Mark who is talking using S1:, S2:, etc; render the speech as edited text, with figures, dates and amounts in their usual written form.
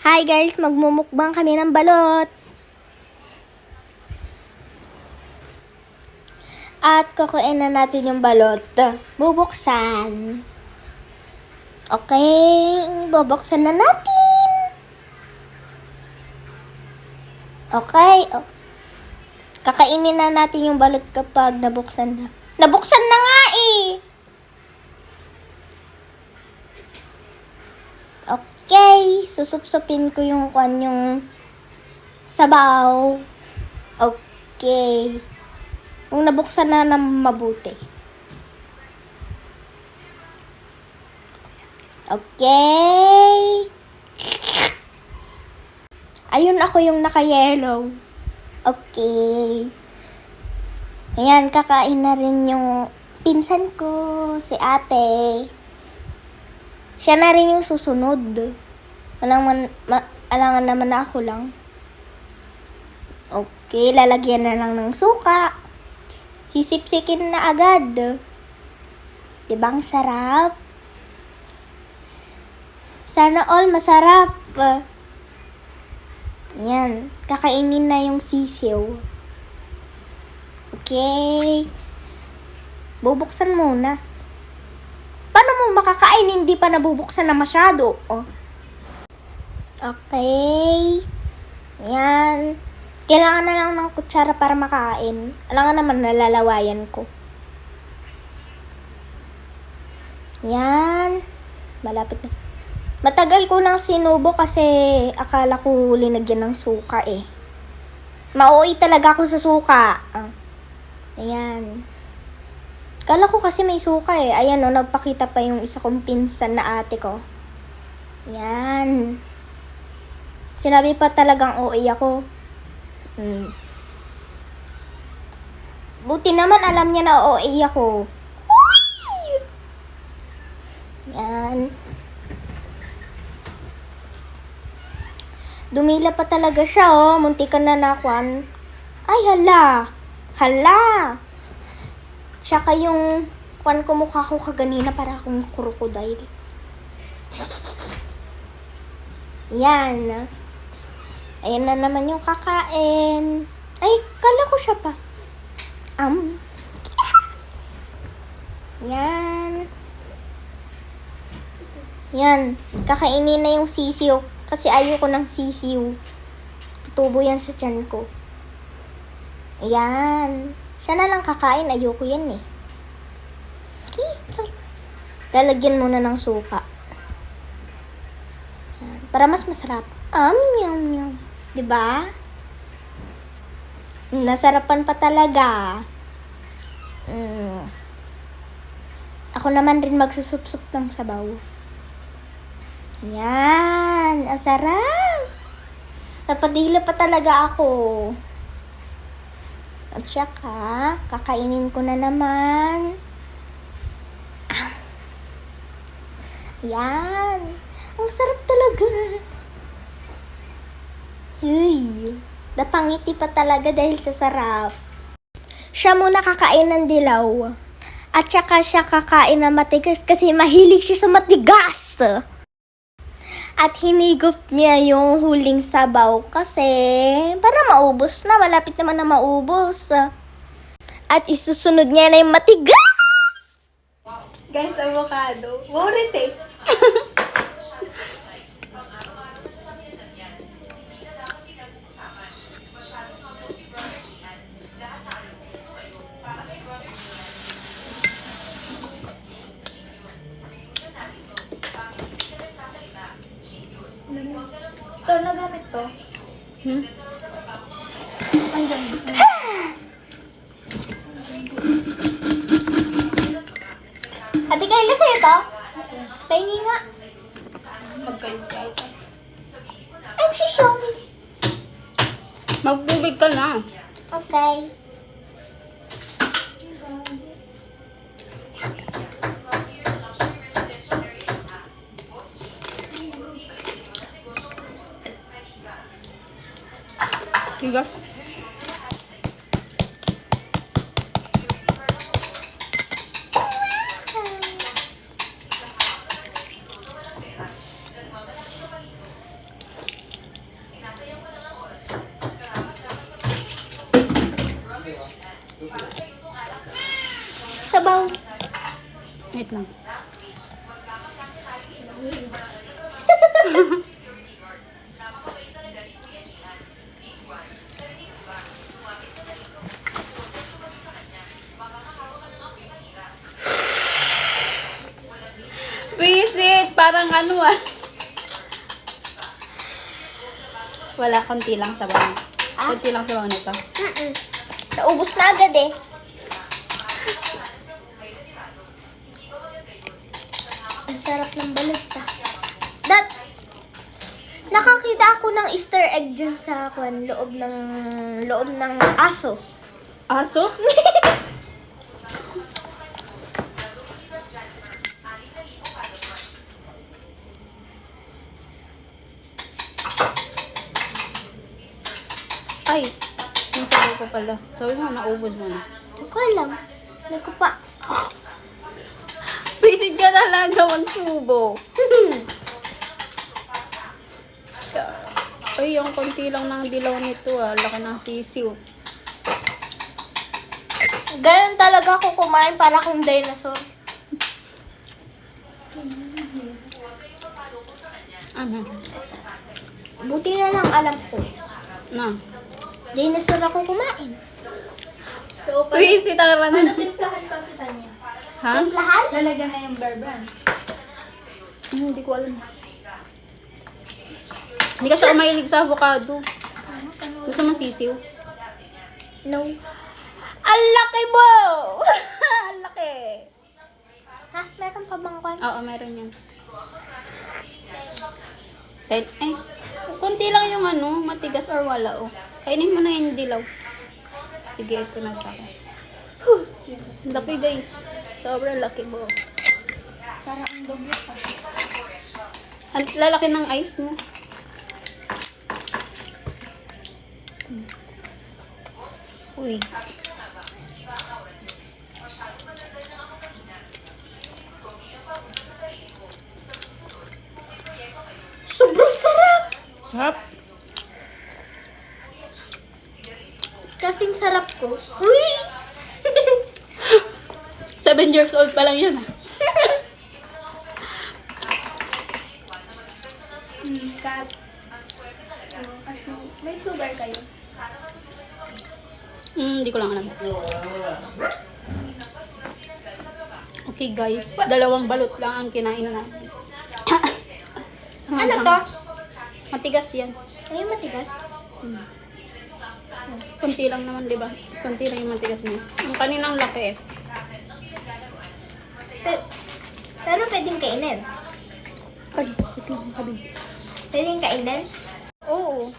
S1: Hi guys, magmumukbang kami ng balot. At kukuin na natin yung balot. Bubuksan. Okay, bubuksan na natin. Okay. Kakainin na natin yung balot kapag nabuksan na. Nabuksan na nga eh! Okay, susupsupin ko yung sabaw. Okay. Kung nabuksan na ng mabuti. Okay. Ayun ako yung naka-yellow. Okay. Ayan, kakain na rin yung pinsan ko, si ate. Siya na rin yung susunod. Alangan naman na ako lang. Okay, lalagyan na lang ng suka. Sisipsikin na agad. Diba ang sarap? Sana all masarap. Yan, kakainin na yung sisiw. Okay. Bubuksan muna. Paano mo makakain hindi pa nabubuksan na masyado? Oh. Okay. Yan. Kailangan na lang ng kutsara para makain. Alangan naman nalalawayan ko. Yan. Malapit na. Matagal ko nang sinubo kasi akala ko linagyan ng suka eh. Mauwi talaga ako sa suka. Ayan. Kala ko kasi may suka eh. Ayan o, nagpakita pa yung isa kong pinsan na ate ko. Yan. Sinabi pa talagang OA ako. Buti naman alam niya na OA ako. Yan. Dumila pa talaga siya oh. Muntikan na nakwan. Ay hala. Hala. Tsaka yung ko mukha ko kaganina para akong crocodile. Yan. Ayan na naman yung kakain. Ay, kala ko siya pa. Yan. Yan. Kakainin na yung sisiw. Kasi ayoko ng sisiw. Tutubo yan sa tiyan ko. Ayan. Siya na lang kakain. Ayoko yan eh. Lalagyan muna ng suka. Yan. Para mas masarap. Yum, yum. Diba? Nasarapan pa talaga. Ako naman rin magsusup-sup ng sabaw. Yan. Ang sarap. Napadila pa talaga ako. At saka, kakainin ko na naman. Yan. Ang sarap talaga. Uy. Napangiti pa talaga dahil sa sarap. Siya muna kakain ng dilaw. At saka siya kakain ng matigas kasi mahilig siya sa matigas. At hinigop niya yung huling sabaw kasi para maubos na. Malapit naman na maubos. At isusunod niya na yung matigas.
S2: Guys, avocado. Wow, retake. Ito, nagamit to.
S1: Ate Kayla, sa'yo to? Pahingi nga.
S2: Magkalikay.
S1: I'm si Shomi.
S2: Magtubig ka na.
S1: Okay.
S2: Tigas.
S1: sabaw.
S3: Wait lang. Visit! Parang ano ah. Wala, konti lang sabaw. Konti lang sabaw nito.
S1: Naubos na agad eh. Ang sarap ng balot ah. Nakakita ako ng Easter egg dyan sa loob ng aso.
S3: Aso? Ay, sinasabi ko pala. Sabi mo, naubos na.
S1: Hindi ko alam. Hindi ko pa.
S3: Visit ka talaga, magsubo. Ay, yung konti lang ng dilaw nito ah. Laki ng sisiw.
S1: Ganun talaga ako kumain para akong dinosaur.
S3: Ano?
S1: Buti na lang alam ko.
S3: Na.
S1: Dinosaur ako kumain.
S2: So,
S3: Visit ang
S2: ano
S3: ranan.
S2: timplahan ko kita niya?
S3: Ha?
S1: Lahat?
S2: Lalagyan na yung bear brand.
S3: Hindi ko alam. Hindi kasi ako mahilig sa avocado. Gusto mo sisiw?
S1: No.
S3: Ang laki mo! Ang laki!
S1: Ha? Meron pa bang kwan?
S3: Oo, meron yan. Kahit, ay, kunti lang yung ano, matigas or wala, oh. Kainin mo na yung dilaw. Sige, ito na sa akin. Laki guys. Sobrang laki mo.
S2: Parang ang doble pa.
S3: Ang lalaki ng ice mo. Uy.
S1: Sobrang sarap!
S3: Sarap.
S1: Kasing sarap ko. Uy!
S3: 7 years old pa lang yan.
S2: Kat. Kasi may sugar kayo.
S3: Hindi ko lang alam. Okay guys, dalawang balot lang ang kinain natin.
S1: Ano to?
S3: Matigas yan.
S1: Ay, matigas.
S3: Kunti lang naman, di ba? Kunti lang yung matigas niya. Yung kaninang laki eh.
S1: Pero pwedeng kainin.
S3: Ay, wait lang, kabi.
S1: Pwedeng kainin?
S3: Oo.